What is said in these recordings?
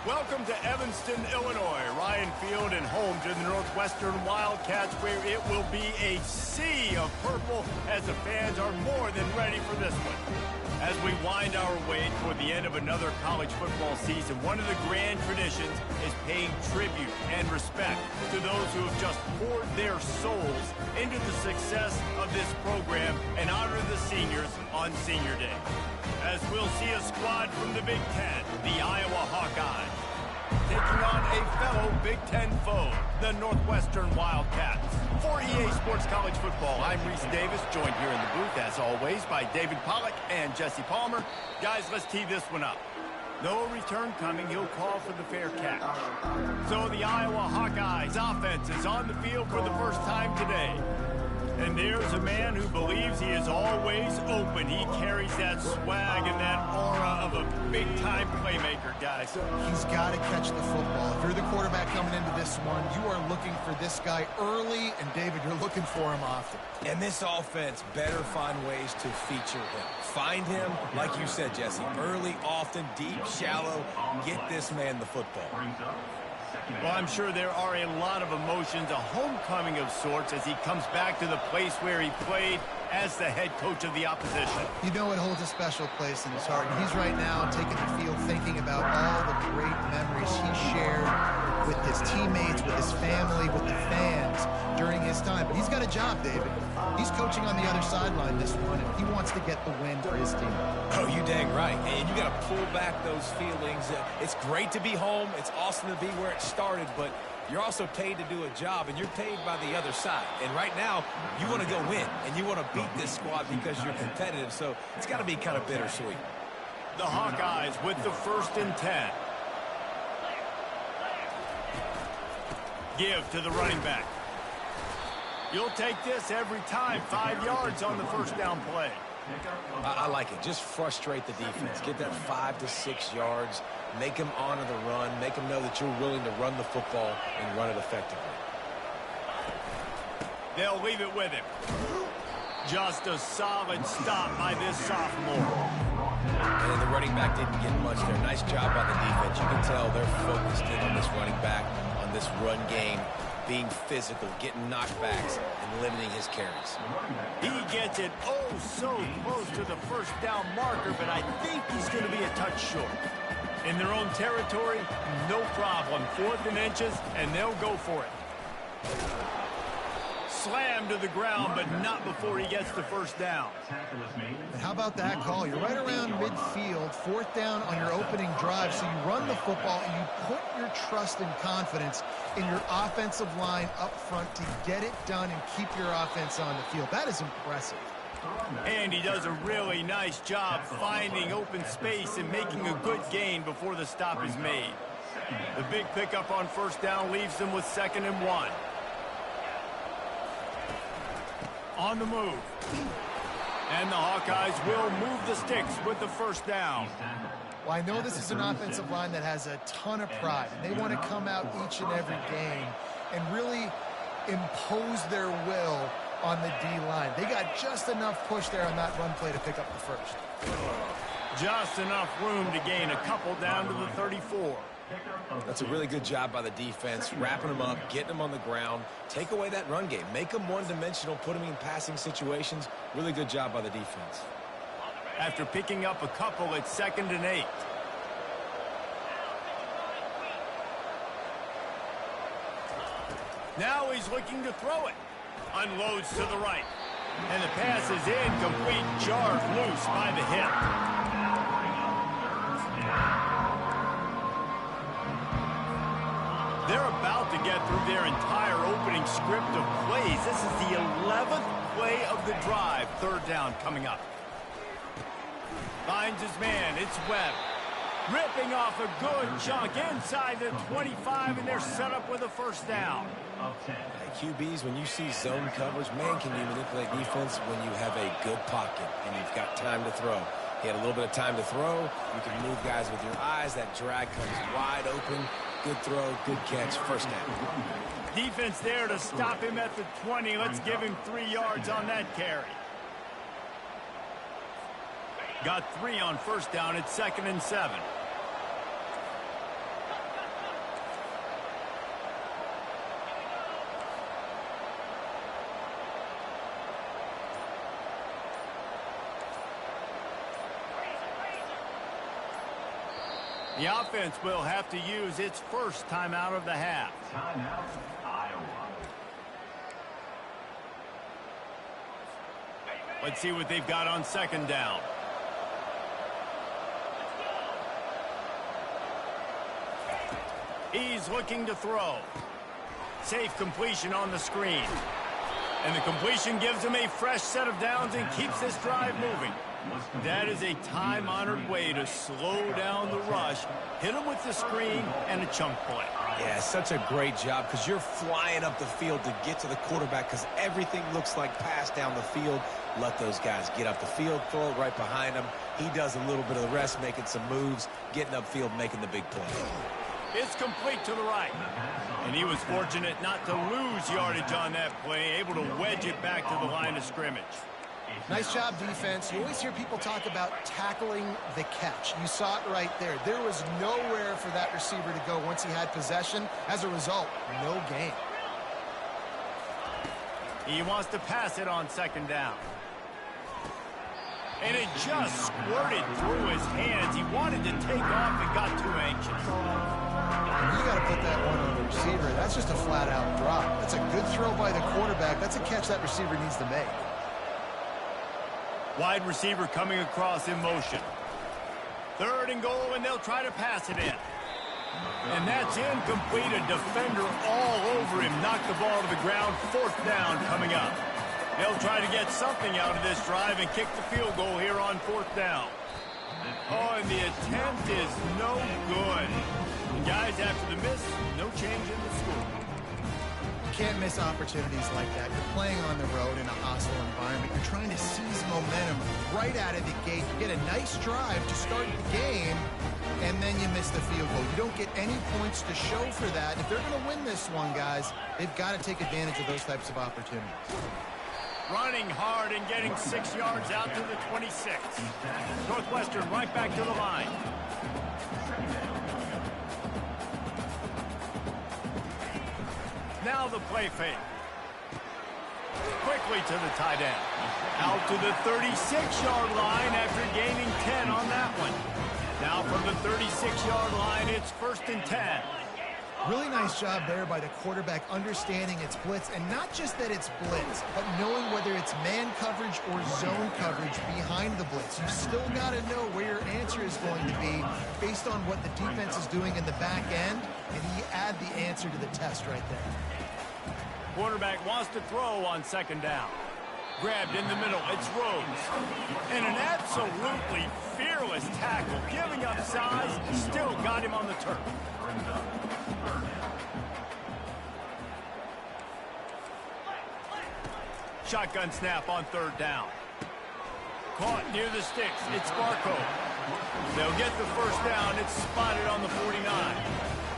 Welcome to Evanston, Illinois. Ryan Field and home to the Northwestern Wildcats, where it will be a sea of purple as the fans are more than ready for this one. As we wind our way toward the end of another college football season, one of the grand traditions is paying tribute and respect to those who have just poured their souls into the success of this program and honor the seniors on Senior Day. As we'll see a squad from the Big Ten, the Iowa Hawkeyes, taking on a fellow Big Ten foe, the Northwestern Wildcats. For EA Sports College Football, I'm Reese Davis, joined here in the booth, as always, by David Pollack and Jesse Palmer. Guys, let's tee this one up. No return coming. He'll call for the fair catch. So the Iowa Hawkeyes offense is on the field for the first time today. And there's a man who believes he is always open. He carries that swag and that aura of a big-time playmaker, guys. He's got to catch the football. If you're the quarterback coming into this one, you are looking for this guy early, and David, you're looking for him often. And this offense better find ways to feature him. Find him, like you said, Jesse, early, often, deep, shallow. Get this man the football. Well, I'm sure there are a lot of emotions, a homecoming of sorts, as he comes back to the place where he played as the head coach of the opposition. You know it holds a special place in his heart. And he's right now taking the field thinking about all the great memories he shared with his teammates, with his family, with the fans during his time. But he's got a job, David. He's coaching on the other sideline this one, and he wants to get the win for his team. Oh, you dang right. And you got to pull back those feelings. It's great to be home. It's awesome to be where it started, but you're also paid to do a job, and you're paid by the other side. And right now, you want to go win, and you want to beat this squad because you're competitive, so it's got to be kind of bittersweet. The Hawkeyes with the 1st and 10. Give to the running back. You'll take this every time. 5 yards on the first down play. I like it. Just frustrate the defense. Get that 5 to 6 yards. Make them honor the run. Make them know that you're willing to run the football and run it effectively. They'll leave it with him. Just a solid stop by this sophomore. And the running back didn't get much there. Nice job by the defense. You can tell they're focused in on this running back, on this run game, being physical, getting knockbacks, and limiting his carries. He gets it so close to the first down marker, but I think he's going to be a touch short. In their own territory, no problem. 4th and inches, and they'll go for it. Slam to the ground, but not before he gets the first down. And how about that call? You're right around midfield, 4th down on your opening drive, so you run the football and you put your trust and confidence in your offensive line up front to get it done and keep your offense on the field. That is impressive. And he does a really nice job finding open space and making a good gain before the stop is made. The big pickup on first down leaves them with 2nd and 1. On the move. And the Hawkeyes will move the sticks with the first down. Well, I know this is an offensive line that has a ton of pride. They want to come out each and every game and really impose their will on the D-line. They got just enough push there on that run play to pick up the first. Just enough room to gain a couple down to the 34. That's a really good job by the defense, wrapping them up, getting them on the ground. Take away that run game. Make them one-dimensional, put them in passing situations. Really good job by the defense. After picking up a couple, it's 2nd and 8. Now he's looking to throw it. Unloads to the right. And the pass is incomplete, jarred loose by the hip. They're about to get through their entire opening script of plays. This is the 11th play of the drive. 3rd down coming up. Finds his man. It's Webb. Ripping off a good chunk inside the 25, and they're set up with a first down. Hey, QBs, when you see zone coverage, man, can you manipulate defense when you have a good pocket and you've got time to throw. He had a little bit of time to throw. You can move guys with your eyes. That drag comes wide open. Good throw, good catch, first down. Defense there to stop him at the 20. Let's give him 3 yards on that carry. Got 3 on first down at 2nd and 7. The offense will have to use its first timeout of the half. Timeout, Iowa. Let's see what they've got on second down. He's looking to throw. Safe completion on the screen. And the completion gives him a fresh set of downs and keeps this drive moving. That is a time-honored way to slow down the rush, hit him with the screen, and a chunk play. Yeah, such a great job because you're flying up the field to get to the quarterback because everything looks like pass down the field. Let those guys get up the field, throw it right behind him. He does a little bit of the rest, making some moves, getting upfield, making the big play. It's complete to the right. And he was fortunate not to lose yardage on that play, able to wedge it back to the line of scrimmage. Nice job, defense. You always hear people talk about tackling the catch. You saw it right there. There was nowhere for that receiver to go once he had possession. As a result, no gain. He wants to pass it on second down. And it just squirted through his hands. He wanted to take off and got too anxious. You got to put that one on the receiver. That's just a flat-out drop. That's a good throw by the quarterback. That's a catch that receiver needs to make. Wide receiver coming across in motion. Third and goal, and they'll try to pass it in. And that's incomplete. A defender all over him. Knocked the ball to the ground. Fourth down coming up. They'll try to get something out of this drive and kick the field goal here on fourth down. Oh, and the attempt is no good. And guys, after the miss, no change in the score. Can't miss opportunities like that. You're playing on the road in a hostile environment. You're trying to seize momentum right out of the gate. You get a nice drive to start the game, and then you miss the field goal. You don't get any points to show for that. If they're going to win this one, guys, they've got to take advantage of those types of opportunities. Running hard and getting 6 yards out to the 26. Northwestern right back to the line. Now the play fake. Quickly to the tight end. Out to the 36-yard line after gaining 10 on that one. Now from the 36-yard line, it's 1st and 10. Really nice job there by the quarterback understanding it's blitz, and not just that it's blitz, but knowing whether it's man coverage or zone coverage behind the blitz. You still got to know where your answer is going to be based on what the defense is doing in the back end, and you add the answer to the test right there. Quarterback wants to throw on second down. Grabbed in the middle, it's Rhodes. And an absolutely fearless tackle, giving up size, still got him on the turf. Shotgun snap on third down. Caught near the sticks, it's Sparko. They'll get the first down, it's spotted on the 49.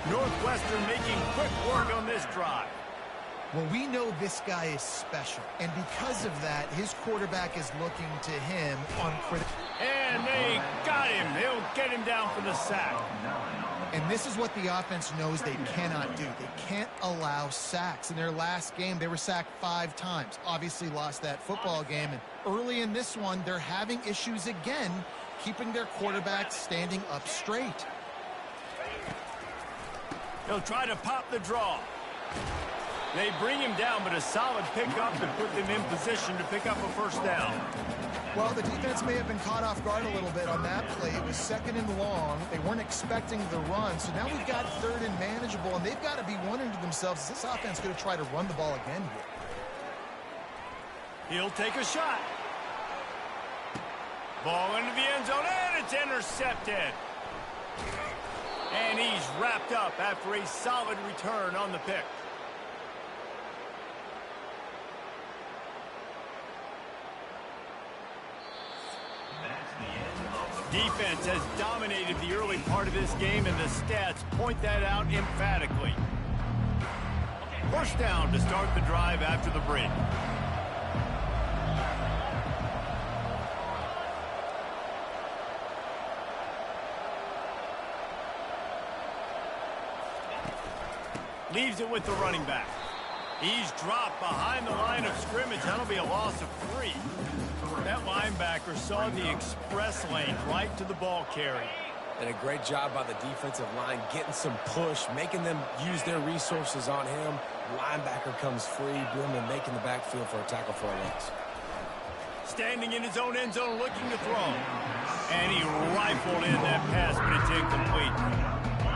Northwestern making quick work on this drive. Well, we know this guy is special, and because of that, his quarterback is looking to him on critical. And they got him. They'll get him down for the sack. And this is what the offense knows they cannot do. They can't allow sacks. In their last game, they were sacked 5 times. Obviously lost that football game, and early in this one, they're having issues again, keeping their quarterback standing up straight. They'll try to pop the draw. They bring him down, but a solid pickup to put them in position to pick up a first down. Well, the defense may have been caught off guard a little bit on that play. It was 2nd and long. They weren't expecting the run, so now we've got 3rd and manageable, and they've got to be wondering to themselves, is this offense going to try to run the ball again here? He'll take a shot. Ball into the end zone, and it's intercepted. And he's wrapped up after a solid return on the pick. Defense has dominated the early part of this game, and the stats point that out emphatically. First down to start the drive after the break. Leaves it with the running back. He's dropped behind the line of scrimmage. That'll be a loss of 3. That linebacker saw the express lane right to the ball carrier. And a great job by the defensive line, getting some push, making them use their resources on him. Linebacker comes free, boom, and making the backfield for a tackle for a loss. Standing in his own end zone looking to throw. And he rifled in that pass, but it's incomplete.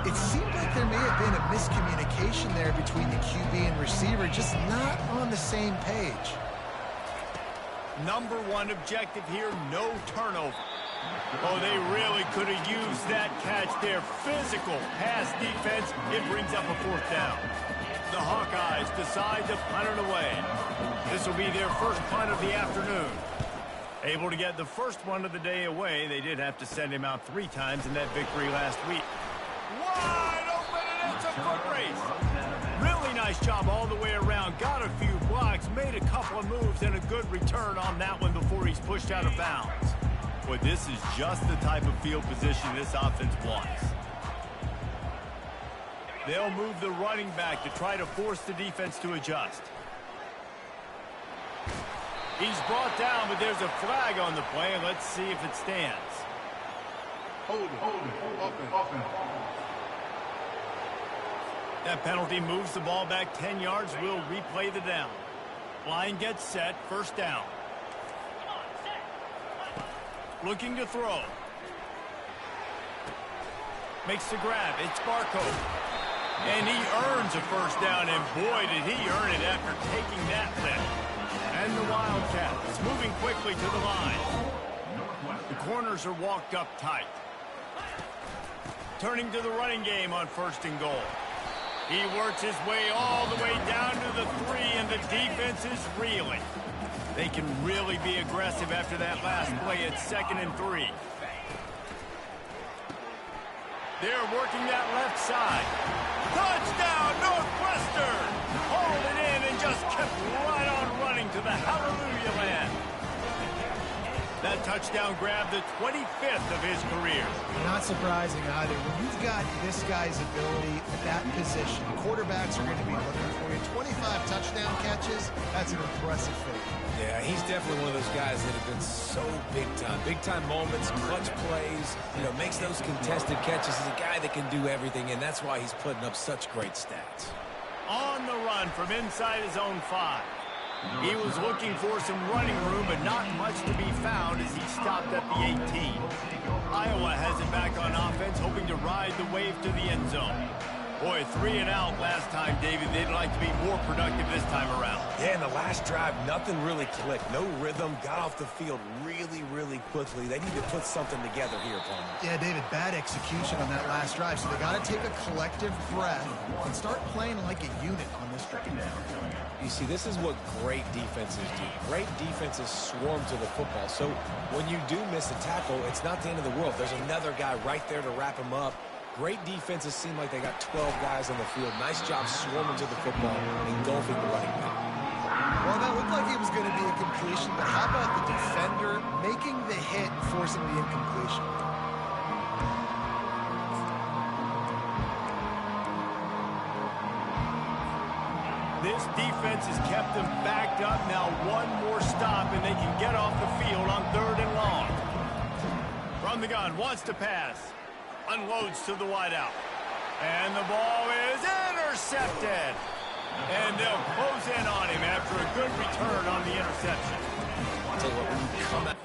It seemed like there may have been a miscommunication there between the QB and receiver, just not on the same page. Number one objective here, no turnover. Oh, they really could have used that catch there. Physical pass defense. It brings up a 4th down. The Hawkeyes decide to punt it away. This will be their first punt of the afternoon. Able to get the first one of the day away. They did have to send him out 3 times in that victory last week. Wide open, and it's a foot race. Really nice job all the way around. Got a few blocks, made a couple of moves, and a good return on that one before he's pushed out of bounds. But this is just the type of field position this offense wants. They'll move the running back to try to force the defense to adjust. He's brought down, but there's a flag on the play. Let's see if it stands. Hold it, open. That penalty moves the ball back 10 yards. We'll replay the down. Line gets set, 1st down. Looking to throw. Makes the grab. It's Barco. And he earns a 1st down, and boy, did he earn it after taking that lift. And the Wildcat is moving quickly to the line. The corners are walked up tight. Turning to the running game on 1st and goal. He works his way all the way down to the 3, and the defense is reeling. They can really be aggressive after that last play at 2nd and 3. They're working that left side. Touchdown, Northwestern! Hauled it in and just kept right on running to the hallelujah land. That touchdown grabbed the 25th of his career. Not surprising either. When you've got this guy's ability at that position, quarterbacks are going to be looking for you. 25 touchdown catches, that's an impressive feat. Yeah, he's definitely one of those guys that have been so big time. Big time moments, clutch plays, makes those contested catches. He's a guy that can do everything, and that's why he's putting up such great stats. On the run from inside his own 5. He was looking for some running room, but not much to be found as he stopped at the 18. Iowa has it back on offense, hoping to ride the wave to the end zone. Boy, 3 and out last time, David. They'd like to be more productive this time around. Yeah, in the last drive, nothing really clicked. No rhythm, got off the field really quickly. They need to put something together here, Palmer. Yeah, David, bad execution on that last drive, so they got to take a collective breath and start playing like a unit on this drive. You see, this is what great defenses do. Great defenses swarm to the football. So when you do miss a tackle, it's not the end of the world. There's another guy right there to wrap him up. Great defenses seem like they got 12 guys on the field. Nice job swarming to the football, engulfing the running back. Well, that looked like it was going to be a completion, but how about the defender making the hit and forcing the incompletion? This defense has kept them backed up. Now one more stop, and they can get off the field on 3rd and long. From the gun, wants to pass. Unloads to the wideout. And the ball is intercepted. And they'll close in on him after a good return on the interception. I'll tell you what, when you come out.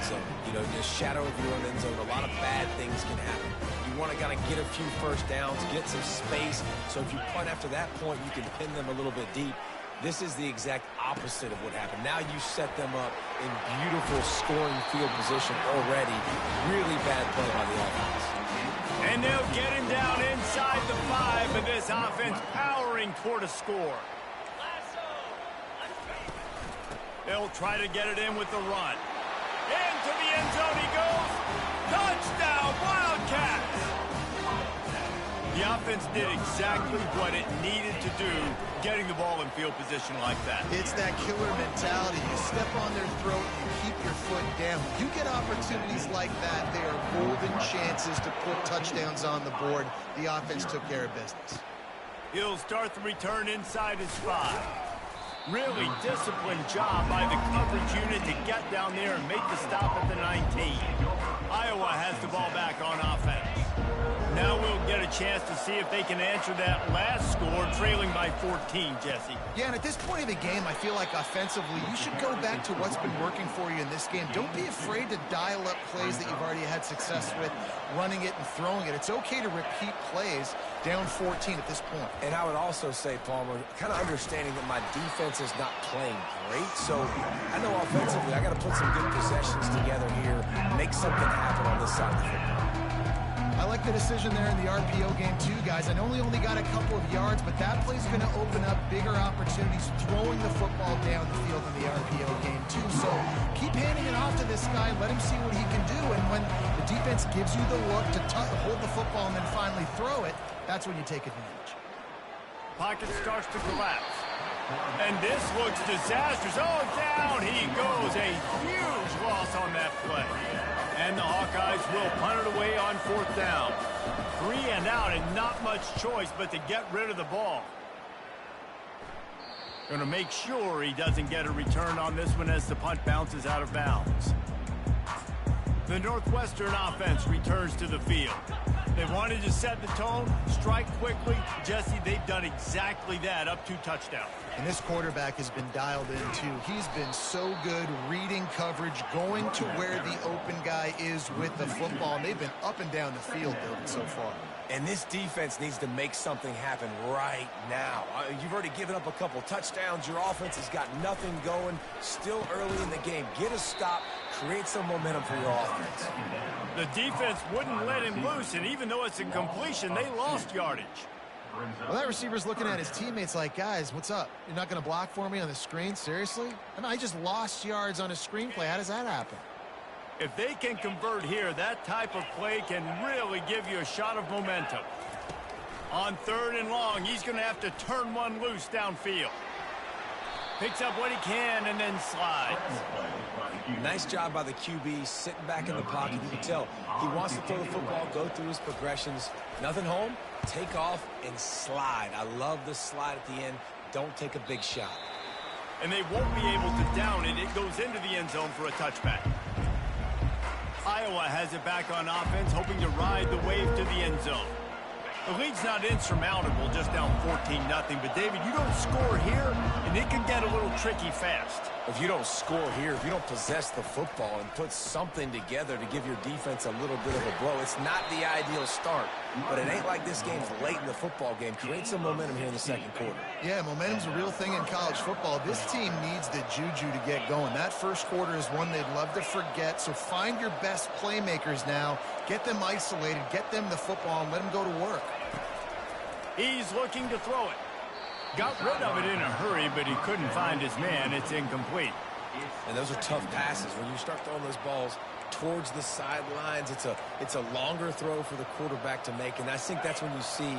So, the shadow of your own end zone, a lot of bad things can happen. You want to kind of get a few 1st downs, get some space. So if you punt after that point, you can pin them a little bit deep. This is the exact opposite of what happened. Now you set them up in beautiful scoring field position already. Really bad play by the offense. And they'll get him down inside the 5, but this offense powering toward a score. They'll try to get it in with the run. Into the end zone he goes. Touchdown, Wildcats! The offense did exactly what it needed to do, getting the ball in field position like that. It's that killer mentality. You step on their throat, you keep your foot down. You get opportunities like that, they are golden chances to put touchdowns on the board. The offense took care of business. He'll start the return inside his 5. Really disciplined job by the coverage unit to get down there and make the stop at the 19. Iowa has the ball back on offense. Now we'll get a chance to see if they can answer that last score, trailing by 14, Jesse. Yeah, and at this point of the game, I feel like offensively, you should go back to what's been working for you in this game. Don't be afraid to dial up plays that you've already had success with, running it and throwing it. It's okay to repeat plays down 14 at this point. And I would also say, Palmer, kind of understanding that my defense is not playing great. So I know offensively, I got to put some good possessions together here, make something happen on this side of the football. I like the decision there in the RPO game too, guys. I know we only got a couple of yards, but that play's going to open up bigger opportunities throwing the football down the field in the RPO game too. So keep handing it off to this guy. Let him see what he can do. And when the defense gives you the look to hold the football and then finally throw it, that's when you take advantage. Pocket starts to collapse. And this looks disastrous. Oh, down he goes. A huge loss on that play. And the Hawkeyes will punt it away on 4th down. 3 and out and not much choice but to get rid of the ball. Going to make sure he doesn't get a return on this one as the punt bounces out of bounds. The Northwestern offense returns to the field. They wanted to set the tone, strike quickly. Jesse, they've done exactly that, up 2 touchdowns. And this quarterback has been dialed in, too. He's been so good reading coverage, going to where the open guy is with the football. And they've been up and down the field building so far. And this defense needs to make something happen right now. You've already given up a couple touchdowns. Your offense has got nothing going. Still early in the game. Get a stop. Create some momentum for your offense. The defense wouldn't let him loose, and even though it's a completion, they lost yardage. Well, that receiver's looking at his teammates like, guys, what's up? You're not going to block for me on the screen? Seriously? I mean, I just lost yards on a screenplay. How does that happen? If they can convert here, that type of play can really give you a shot of momentum. On 3rd and long, he's going to have to turn one loose downfield. Picks up what he can and then slides. Nice job by the QB, sitting back in the pocket. You can tell he wants to throw the football, go through his progressions. Nothing home, take off and slide. I love the slide at the end. Don't take a big shot. And they won't be able to down it. It goes into the end zone for a touchback. Iowa has it back on offense, hoping to ride the wave to the end zone. The lead's not insurmountable, just down 14-0. But, David, you don't score here, and it can get a little tricky fast. If you don't score here, if you don't possess the football and put something together to give your defense a little bit of a blow, it's not the ideal start. But it ain't like this game's late in the football game. Create some momentum here in the second quarter. Yeah, momentum's a real thing in college football. This team needs the juju to get going. That first quarter is one they'd love to forget. So find your best playmakers now. Get them isolated. Get them the football and let them go to work. He's looking to throw it. Got rid of it in a hurry, but he couldn't find his man. It's incomplete. And those are tough passes. When you start throwing those balls towards the sidelines, it's a longer throw for the quarterback to make. And I think that's when you see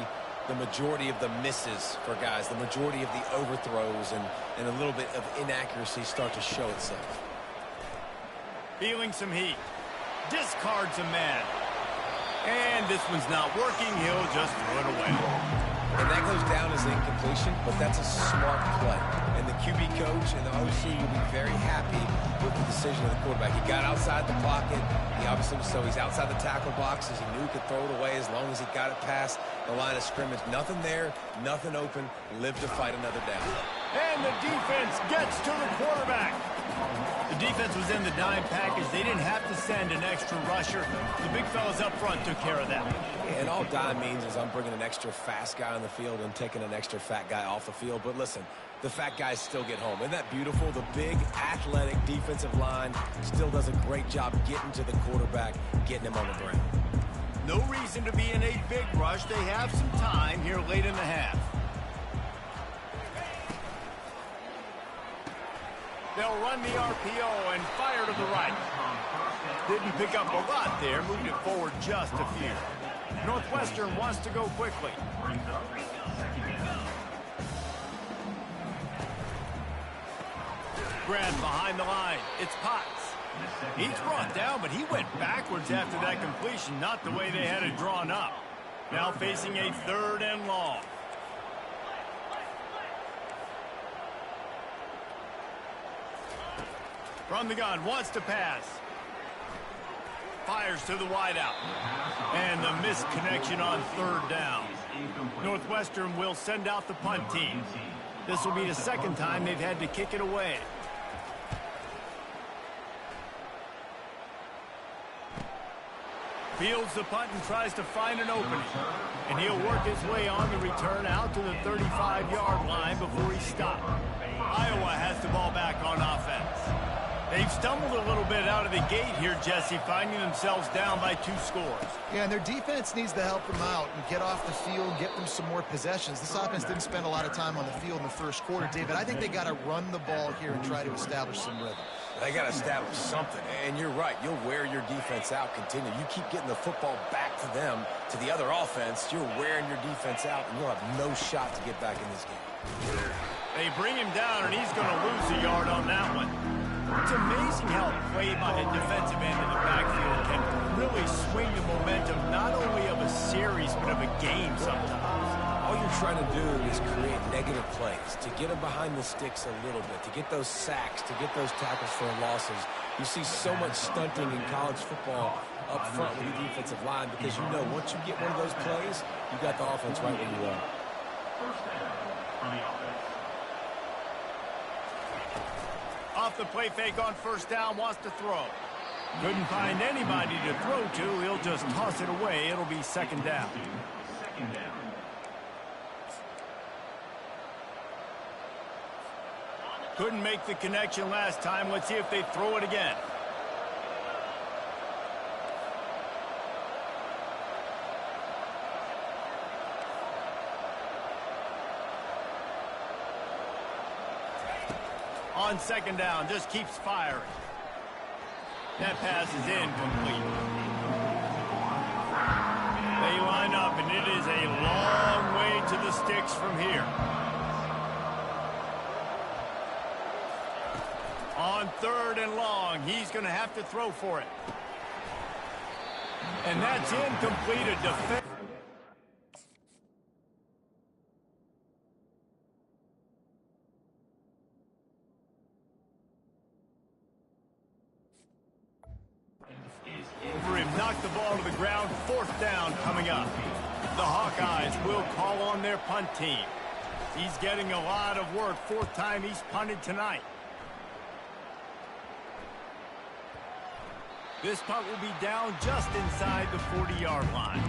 the majority of the misses for guys, the majority of the overthrows and a little bit of inaccuracy start to show itself. Feeling some heat. Discards a man. And this one's not working. He'll just throw it away. And that goes down as incompletion, but that's a smart play. And the QB coach and the OC will be very happy with the decision of the quarterback. He got outside the pocket. He obviously was so he's outside the tackle boxes. He knew he could throw it away as long as he got it past the line of scrimmage. Nothing there, nothing open. Live to fight another down. And the defense gets to the quarterback. The defense was in the dime package. They didn't have to send an extra rusher. The big fellas up front took care of that. And all dime means is I'm bringing an extra fast guy on the field and taking an extra fat guy off the field. But listen, the fat guys still get home. Isn't that beautiful? The big, athletic defensive line still does a great job getting to the quarterback, getting him on the ground. No reason to be in a big rush. They have some time here late in the half. They'll run the RPO and fire to the right. Didn't pick up a lot there. Moved it forward just a few. Northwestern wants to go quickly. Grab behind the line. It's Potts. He's brought down, but he went backwards after that completion, not the way they had it drawn up. Now facing a 3rd and long. From the gun, wants to pass. Fires to the wideout. And the missed connection on 3rd down. Northwestern will send out the punt team. This will be the 2nd time they've had to kick it away. Fields the punt and tries to find an opening. And he'll work his way on the return out to the 35-yard line before he's stopped. Iowa has the ball back on offense. They've stumbled a little bit out of the gate here, Jesse, finding themselves down by 2 scores. Yeah, and their defense needs to help them out and get off the field, get them some more possessions. This offense didn't spend a lot of time on the field in the 1st quarter, David. I think they got to run the ball here and try to establish some rhythm. They got to establish something, and you're right. You'll wear your defense out, continue. You keep getting the football back to them, to the other offense, you're wearing your defense out, and you'll have no shot to get back in this game. They bring him down, and he's going to lose a yard on that one. It's amazing how a play by the defensive end of the backfield can really swing the momentum not only of a series, but of a game sometimes. All you're trying to do is create negative plays, to get them behind the sticks a little bit, to get those sacks, to get those tackles for losses. You see so much stunting in college football up front with the defensive line because you know once you get one of those plays, you got the offense right where you are. Off the play fake on 1st down, wants to throw. Couldn't find anybody to throw to. He'll just toss it away. It'll be 2nd down. Couldn't make the connection last time. Let's see if they throw it again. On 2nd down, just keeps firing. That pass is incomplete. They line up, and it is a long way to the sticks from here. On 3rd and long, he's going to have to throw for it. And that's incomplete. A defense. Over him, knocked the ball to the ground. 4th down coming up. The Hawkeyes will call on their punt team. He's getting a lot of work. 4th time he's punted tonight. This punt will be down just inside the 40-yard line.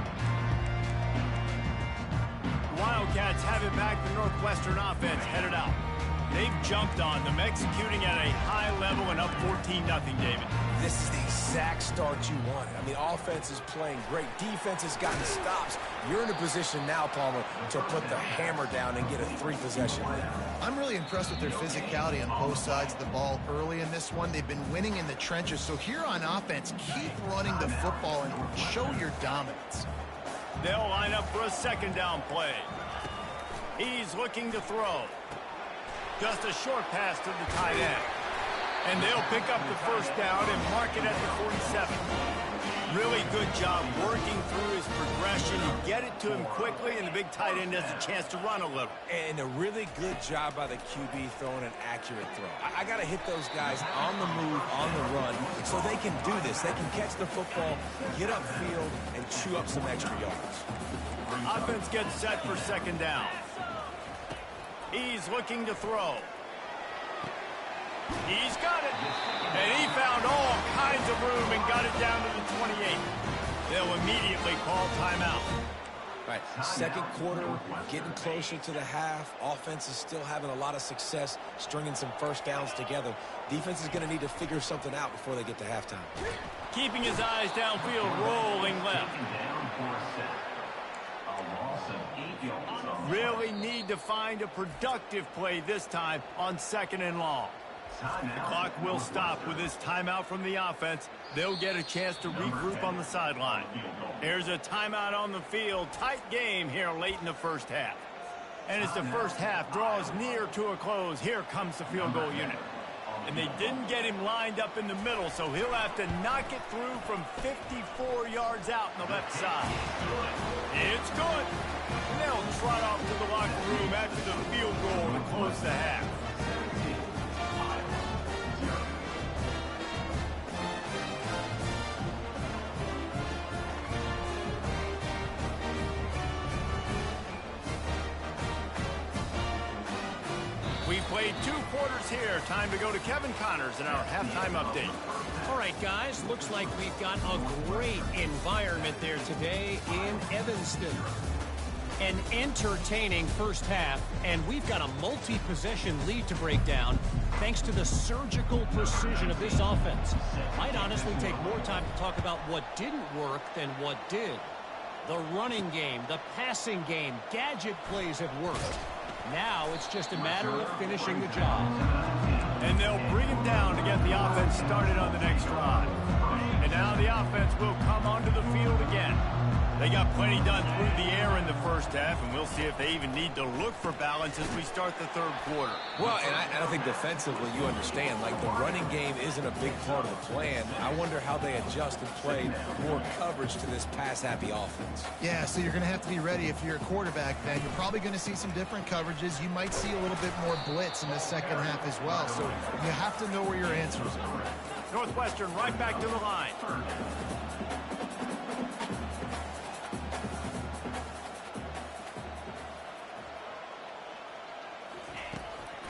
The Wildcats have it back. The Northwestern offense headed out. They've jumped on them, executing at a high level and up 14-0, David. This is the exact start you wanted. I mean, offense is playing great. Defense has gotten stops. You're in a position now, Palmer, to put the hammer down and get a 3-possession lead. I'm really impressed with their physicality on both sides of the ball early in this one. They've been winning in the trenches. So here on offense, keep running the football and show your dominance. They'll line up for a 2nd down play. He's looking to throw. Just a short pass to the tight end. And they'll pick up the 1st down and mark it at the 47. Really good job working through his progression. You get it to him quickly, and the big tight end has a chance to run a little. And a really good job by the QB throwing an accurate throw. I got to hit those guys on the move, on the run, so they can do this. They can catch the football, get upfield, and chew up some extra yards. Offense gets set for 2nd down. He's looking to throw. He's got it. And he found all kinds of room and got it down to the 28. They'll immediately call timeout. Right, 2nd quarter, getting closer to the half. Offense is still having a lot of success stringing some 1st downs together. Defense is going to need to figure something out before they get to halftime. Keeping his eyes downfield, rolling left. Really need to find a productive play this time on 2nd and long. The clock will stop with this timeout from the offense. They'll get a chance to regroup on the sideline. There's a timeout on the field. Tight game here late in the first half. And as the first half draws near to a close, here comes the field goal unit. And they didn't get him lined up in the middle, so he'll have to knock it through from 54 yards out on the left side. It's good. And they'll trot off to the locker room after the field goal to close the half. We played 2 quarters here. Time to go to Kevin Connors in our halftime update. All right, guys, looks like we've got a great environment there today in Evanston. An entertaining first half, and we've got a multi-possession lead to break down thanks to the surgical precision of this offense. Might honestly take more time to talk about what didn't work than what did. The running game, the passing game, gadget plays have worked. Now it's just a matter of finishing the job. And they'll bring him down to get the offense started on the next drive. And now the offense will come onto the field again. They got plenty done through the air in the first half, and we'll see if they even need to look for balance as we start the third quarter. Well, and I think defensively you understand, like the running game isn't a big part of the plan. I wonder how they adjust and play more coverage to this pass-happy offense. Yeah, so you're going to have to be ready if you're a quarterback then. You're probably going to see some different coverages. You might see a little bit more blitz in the second half as well. So you have to know where your answers are. Northwestern right back to the line.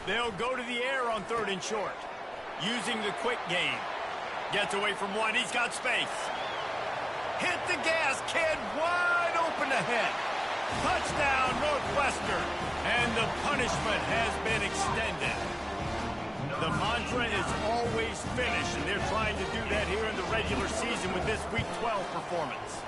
They'll go to the air on 3rd and short. Using the quick game. Gets away from one. He's got space. Hit the gas, kid. Wide open ahead. Touchdown, Northwestern. And the punishment has been extended. The mantra is always finish, and they're trying to do that here in the regular season with this Week 12 performance.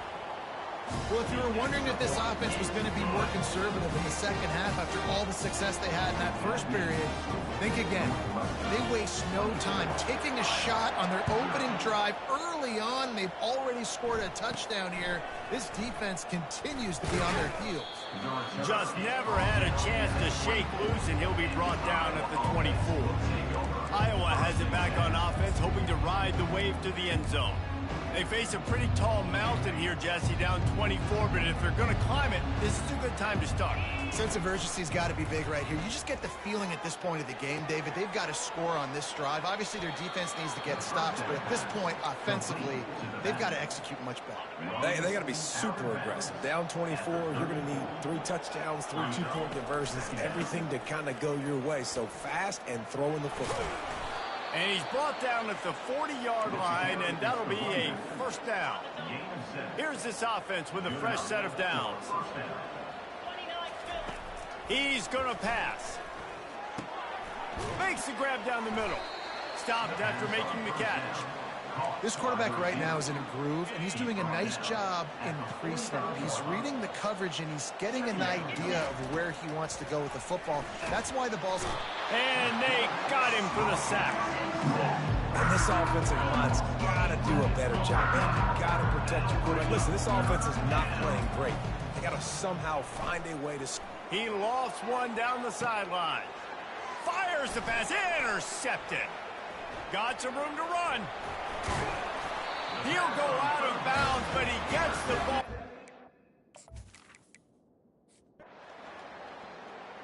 Well, if you were wondering if this offense was going to be more conservative in the second half after all the success they had in that first period, think again. They waste no time taking a shot on their opening drive early on. They've already scored a touchdown here. This defense continues to be on their heels. Just never had a chance to shake loose, and he'll be brought down at the 24. Iowa has it back on offense, hoping to ride the wave to the end zone. They face a pretty tall mountain here, Jesse, down 24, but if they're going to climb it, this is a good time to start. Sense of urgency's got to be big right here. You just get the feeling at this point of the game, David, they've got to score on this drive. Obviously, their defense needs to get stops, but at this point, offensively, they've got to execute much better. They got to be super aggressive. Down 24, you're going to need 3 touchdowns, 3 two-point conversions, everything to kind of go your way. So fast and throwing the football. And he's brought down at the 40-yard line, and that'll be a first down. Here's this offense with a fresh set of downs. He's going to pass. Makes the grab down the middle. Stopped after making the catch. This quarterback right now is in a groove, and he's doing a nice job in pre-snap. He's reading the coverage, and he's getting an idea of where he wants to go with the football. That's why the ball's... And they got him for the sack. And this offensive line's got to do a better job, man. You got to protect your quarterback. Listen, this offense is not playing great. They got to somehow find a way to... He lofts one down the sideline. Fires the pass. Intercepted. Got some room to run. He'll go out of bounds, but he gets the ball.